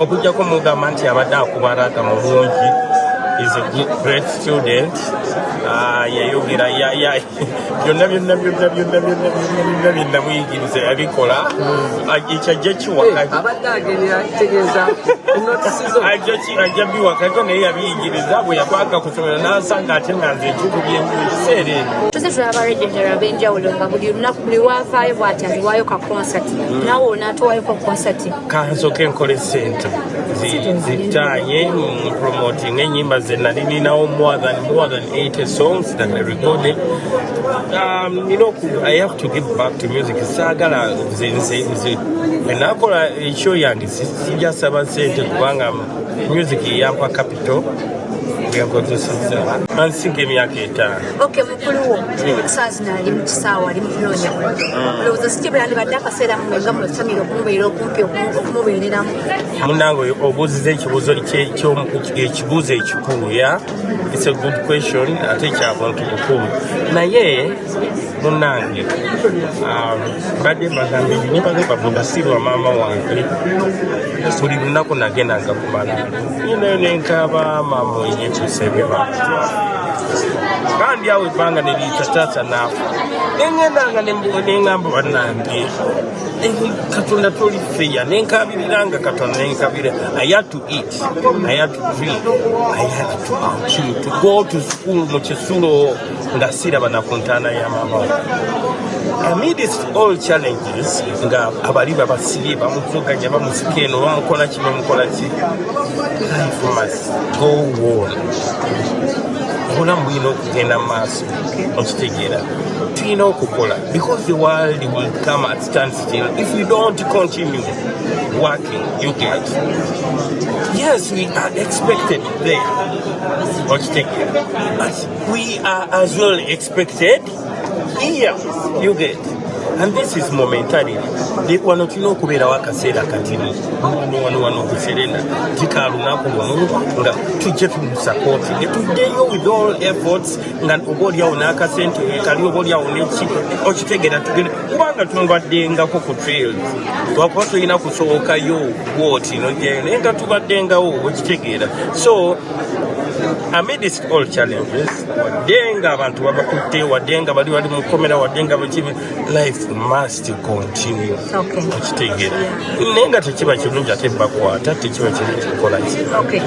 okujjako mugamba nti abadde akubaraka mulungi is a great student. Yayogera byonna muyigiriza yabikola ekyajja kiwaka ajja biwakako naye yabiyigiriza bwe yakwanga kusomera n'asanga ate nga nze ekibugu byenkiseera eno tuze tulaba abaregentera ab'enjawulo nga buli lunaku buli wafaayo bw'ati aliwayo ka konsati naawe onaatuwayo ka konsati kansoke nkole sente zitanye promoting enyimba ze nali ninawo more than 80 songs that I recorded. I have to give back to music. Sagala enakola show yange sijasaba sente kubanga music yampa capital ansinga emyaka 5. Okay, mukulu wo saazi nali mu kisaawa ali mu kunoonya lowooza si kibula ndibadde akaseera mumwenga musamire okumubeera okumpi okumubeereramu munnange obuuziza ekibuuzo ekibuuzo ekikulu ya it's a good question ate kyabuntu bukulu naye munnange badde bagambye nibagamba sirwa maama wange buli lunaku nagendanga kumala nayo nenkaaba maama enyekyusebe kandi awo ebbanga neliyita naafa nengendanga neŋŋamba bannange katonda toli feya nenkabiriranga katonda nenkabira I had to eat, I had to drink, I had to continue to go to school mu kisulo nga siraba na kuntaana ya maama. Amidst all challenges nga abali babasibye bamuzoganya bamusika eno bamukola ki life must go on. Obulamu bulina okugenda mu maaso okitegeera tulina okukola because the world will come at standstill if we don't continue working. You get yes, we are expected there okitegeera but we are as well expected here. You get and this is momentarily wano tulina okubeerawo akaseera katini wano okuserena tikalunako lumu nga tujje tumusapoti netuddeyo with all efforts nga oba oliawo n'akasente kali oba oliawo neki okitegeera tugenda kubanga tubadengako ku trails lwakuba tulina kusowokayo gwoti naye nga tubaddengawo okitegeera so amidst all challenges wadenga abantu babakutte wadenga bali mukomera wadenga bakibi life must continue okitegeera naye nga tekiba kirungi ate bakwata tekiba kirungi kukola okay.